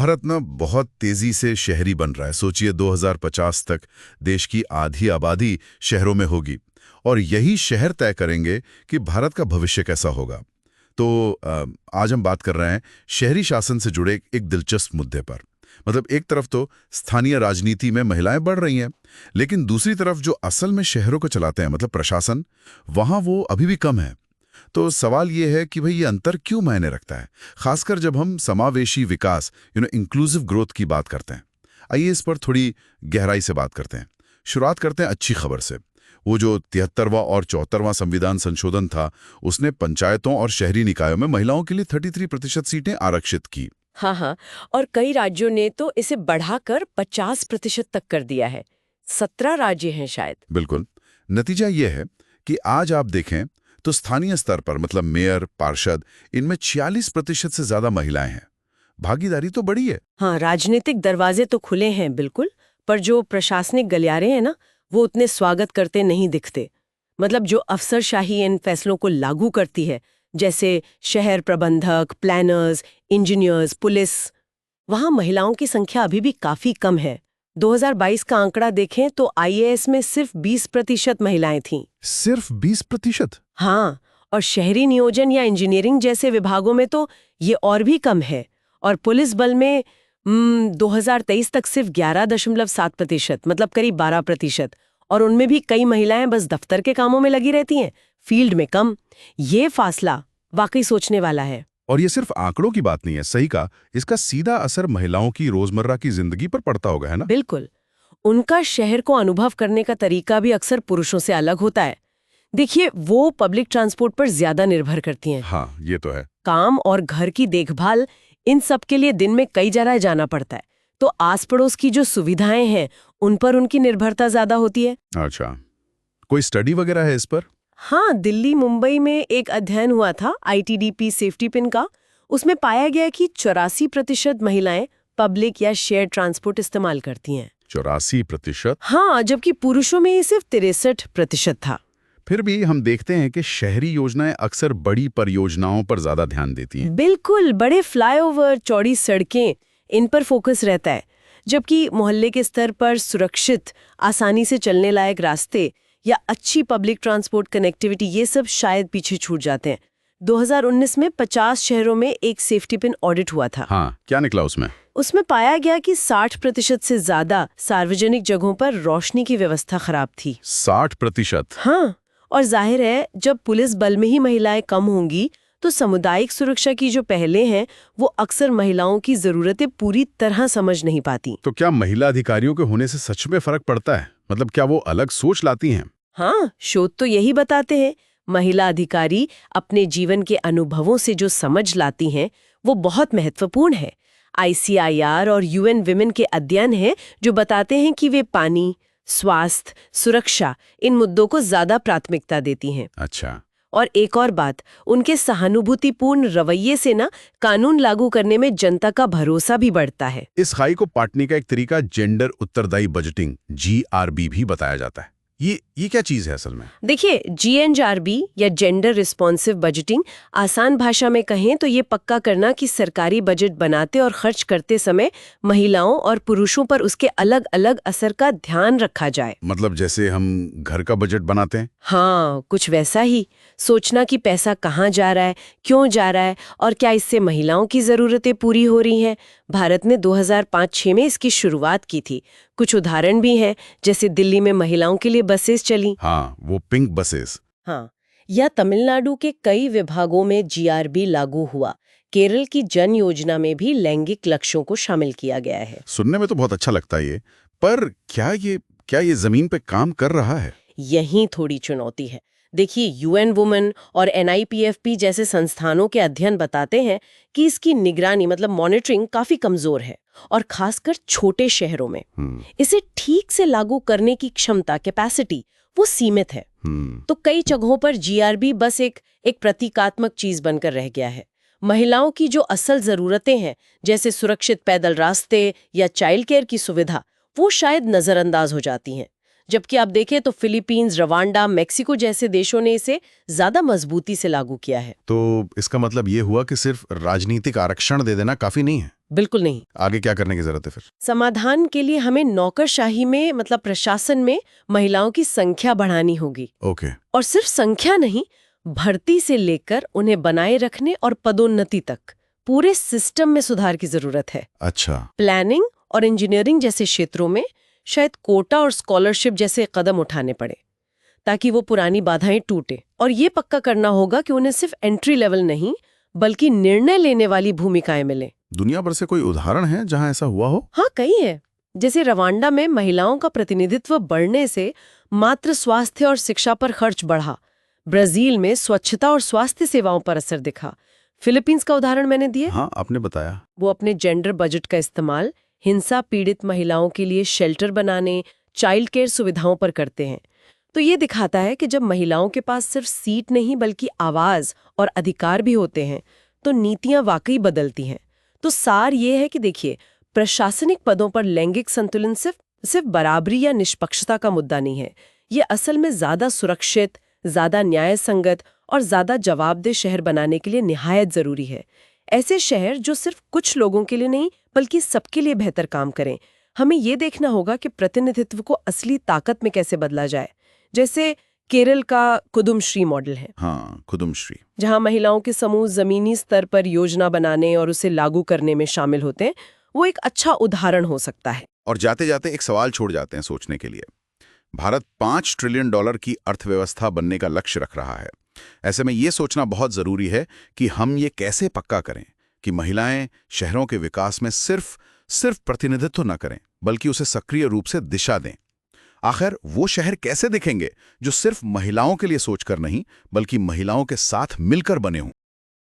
भारत ना बहुत तेजी से शहरी बन रहा है। सोचिए 2050 तक देश की आधी आबादी शहरों में होगी और यही शहर तय करेंगे कि भारत का भविष्य कैसा होगा। तो आज हम बात कर रहे हैं शहरी शासन से जुड़े एक दिलचस्प मुद्दे पर। मतलब एक तरफ तो स्थानीय राजनीति में महिलाएं बढ़ रही हैं, लेकिन दूसरी तरफ जो असल में शहरों को चलाते हैं मतलब प्रशासन, वहां वो अभी भी कम है। तो सवाल ये है कि भाई ये अंतर क्यों मायने रखता है, खासकर जब हम समावेशी विकास इंक्लूसिव ग्रोथ की बात करते हैं। आइए इस पर थोड़ी गहराई से बात करते हैं। शुरुआत करते हैं अच्छी खबर से। वो जो 73वां और 74वां संविधान संशोधन था, उसने पंचायतों और शहरी निकायों में महिलाओं के लिए 33% सीटें आरक्षित की। हाँ हाँ, और कई राज्यों ने तो इसे बढ़ाकर 50% तक कर दिया है। 17 राज्य हैं शायद। बिल्कुल। नतीजा ये है कि आज आप देखें तो स्थानीय स्तर पर मतलब मेयर, पार्षद, इनमें 46% से ज्यादा महिलाएं हैं। भागीदारी तो बड़ी है। हाँ, राजनीतिक दरवाजे तो खुले हैं बिल्कुल, पर जो प्रशासनिक गलियारे हैं ना, वो उतने स्वागत करते नहीं दिखते। मतलब जो अफसरशाही इन फैसलों को लागू करती है, जैसे शहर प्रबंधक, प्लानर्स, इंजीनियर्स, पुलिस, वहाँ महिलाओं की संख्या अभी भी काफी कम है। 2022 का आंकड़ा देखें तो आईएएस में सिर्फ 20% महिलाएं थीं। सिर्फ 20%? हाँ, और शहरी नियोजन या इंजीनियरिंग जैसे विभागों में तो ये और भी कम है। और पुलिस बल में 2023 तक सिर्फ 11.7%, मतलब करीब 12%। और उनमें भी कई महिलाएं बस दफ्तर के कामों में लगी रहती हैं, फील्ड में कम। ये फासला वाकई सोचने वाला है। और ये सिर्फ आंकड़ों की बात नहीं है, सही कहा, इसका सीधा असर महिलाओं की रोजमर्रा की जिंदगी पर पड़ता होगा, है ना? बिल्कुल। उनका शहर को अनुभव करने का तरीका भी अक्सर पुरुषों से अलग होता है। देखिए, वो पब्लिक ट्रांसपोर्ट पर ज्यादा निर्भर करती हैं। हाँ, ये तो है। काम और घर की देखभाल, इन सब के लिए दिन में कई जगह जाना पड़ता है। तो आस पड़ोस की जो सुविधाएं हैं, उन पर उनकी निर्भरता ज्यादा होती है। अच्छा, कोई स्टडी वगैरह है इस पर? हाँ, दिल्ली मुंबई में एक अध्ययन हुआ था आईटीडीपी सेफ्टी पिन का। उसमें पाया गया कि 84% महिलाएं पब्लिक या शेयर ट्रांसपोर्ट इस्तेमाल करती हैं। 84%? हाँ, जबकि पुरुषों में ये सिर्फ 63% था। फिर भी हम देखते हैं कि शहरी योजनाएं अक्सर बड़ी परियोजनाओं पर ज्यादा ध्यान देती हैं। बिल्कुल, बड़े फ्लाईओवर, चौड़ी सड़कें, इन पर फोकस रहता है। जबकि मोहल्ले के स्तर पर सुरक्षित, आसानी से चलने लायक रास्ते या अच्छी पब्लिक ट्रांसपोर्ट कनेक्टिविटी, ये सब शायद पीछे छूट जाते हैं। 2019 में 50 शहरों में एक सेफ्टी पिन ऑडिट हुआ था। हाँ, क्या निकला उसमें? उसमें पाया गया कि 60% से ज्यादा सार्वजनिक जगहों पर रोशनी की व्यवस्था खराब थी। 60%? हाँ, और जाहिर है जब पुलिस बल में ही महिलाएं कम होंगी तो सामुदायिक सुरक्षा की जो पहलें हैं वो अक्सर महिलाओं की जरूरतें पूरी तरह समझ नहीं पाती। तो क्या महिला अधिकारियों के होने से सच में फर्क पड़ता है? मतलब क्या वो अलग सोच लाती हैं? हाँ, शोध तो यही बताते हैं। महिला अधिकारी अपने जीवन के अनुभवों से जो समझ लाती हैं वो बहुत महत्वपूर्ण है। आईसीआईआर और यूएन विमेन के अध्ययन हैं जो बताते हैं कि वे पानी, स्वास्थ्य, सुरक्षा, इन मुद्दों को ज्यादा प्राथमिकता देती हैं। अच्छा। और एक और बात, उनके सहानुभूतिपूर्ण रवैये से ना कानून लागू करने में जनता का भरोसा भी बढ़ता है। इस खाई को पाटने का एक तरीका जेंडर उत्तरदायी बजटिंग, जीआरबी भी बताया जाता है। ये क्या चीज है असल में? देखिए, जीएनआरबी या जेंडर रिस्पॉन्सिव बजटिंग, आसान भाषा में कहें तो ये पक्का करना कि सरकारी बजट बनाते और खर्च करते समय महिलाओं और पुरुषों पर उसके अलग अलग असर का ध्यान रखा जाए। मतलब जैसे हम घर का बजट बनाते हैं? हाँ, कुछ वैसा ही। सोचना कि पैसा कहाँ जा रहा है, क्यों जा रहा है और क्या इससे महिलाओं की जरूरतें पूरी हो रही हैं। भारत ने 2005-06 में इसकी शुरुआत की थी। कुछ उदाहरण भी हैं, जैसे दिल्ली में महिलाओं के लिए बसेस चली। हाँ, वो पिंक बसेस। हाँ, या तमिलनाडु के कई विभागों में जीआरबी लागू हुआ। केरल की जन योजना में भी लैंगिक लक्ष्यों को शामिल किया गया है। सुनने में तो बहुत अच्छा लगता है ये, पर क्या ये जमीन पे काम कर रहा है? यही थोड़ी चुनौती है। देखिए, यूएन वुमेन और एनआईपीएफपी जैसे संस्थानों के अध्ययन बताते हैं कि इसकी निगरानी मतलब मॉनिटरिंग काफी कमजोर है, और खासकर छोटे शहरों में इसे ठीक से लागू करने की क्षमता, कैपेसिटी, वो सीमित है। तो कई जगहों पर जीआरबी बस एक प्रतीकात्मक चीज बनकर रह गया है। महिलाओं की जो असल जरूरतें हैं, जैसे सुरक्षित पैदल रास्ते या चाइल्ड केयर की सुविधा, वो शायद नजरअंदाज हो जाती हैं। जबकि आप देखें तो फिलीपींस, रवांडा, मेक्सिको जैसे देशों ने इसे ज्यादा मजबूती से लागू किया है। तो इसका मतलब ये हुआ कि सिर्फ राजनीतिक आरक्षण दे देना काफी नहीं है? बिल्कुल नहीं। आगे क्या करने की जरूरत है फिर? समाधान के लिए हमें नौकरशाही में मतलब प्रशासन में महिलाओं की संख्या बढ़ानी होगी। ओके। और सिर्फ संख्या नहीं, भर्ती से लेकर उन्हें बनाए रखने और पदोन्नति तक पूरे सिस्टम में सुधार की जरूरत है। अच्छा। प्लानिंग और इंजीनियरिंग जैसे क्षेत्रों में शायद कोटा और स्कॉलरशिप जैसे कदम उठाने पड़े ताकि वो पुरानी बाधाएं टूटे। और ये पक्का करना होगा कि उन्हें सिर्फ एंट्री लेवल नहीं बल्कि निर्णय लेने वाली भूमिकाएं मिलें। दुनिया भर से कोई उदाहरण है जहां ऐसा हुआ हो? हाँ, कई है। जैसे रवांडा में महिलाओं का प्रतिनिधित्व बढ़ने से मातृ स्वास्थ्य और शिक्षा पर खर्च बढ़ा। ब्राजील में स्वच्छता और स्वास्थ्य सेवाओं पर असर दिखा। फिलीपींस का उदाहरण मैंने दिया। हाँ, आपने बताया। वो अपने जेंडर बजट का इस्तेमाल हिंसा पीड़ित महिलाओं के लिए शेल्टर बनाने, चाइल्ड केयर सुविधाओं पर करते हैं। तो ये दिखाता है कि जब महिलाओं के पास सिर्फ सीट नहीं बल्कि आवाज और अधिकार भी होते हैं तो नीतियां वाकई बदलती हैं। तो सार ये है कि देखिए, प्रशासनिक पदों पर लैंगिक संतुलन सिर्फ बराबरी या निष्पक्षता का मुद्दा नहीं है। ये असल में ज्यादा सुरक्षित, ज्यादा न्याय संगत और ज्यादा जवाबदेह शहर बनाने के लिए निहायत जरूरी है। ऐसे शहर जो सिर्फ कुछ लोगों के लिए नहीं बल्कि सबके लिए बेहतर काम करें। हमें ये देखना होगा कि प्रतिनिधित्व को असली ताकत में कैसे बदला जाए। जैसे केरल का कुदुमश्री मॉडल है। हाँ, कुदुमश्री, जहां महिलाओं के समूह जमीनी स्तर पर योजना बनाने और उसे लागू करने में शामिल होते हैं। वो एक अच्छा उदाहरण हो सकता है। और जाते जाते एक सवाल छोड़ जाते हैं सोचने के लिए। भारत $5 ट्रिलियन की अर्थव्यवस्था बनने का लक्ष्य रख रहा है। ऐसे में ये सोचना बहुत जरूरी है कि हम ये कैसे पक्का करें कि महिलाएं शहरों के विकास में सिर्फ प्रतिनिधित्व न करें बल्कि उसे सक्रिय रूप से दिशा दें। आखिर वो शहर कैसे दिखेंगे जो सिर्फ महिलाओं के लिए सोचकर नहीं बल्कि महिलाओं के साथ मिलकर बने हों?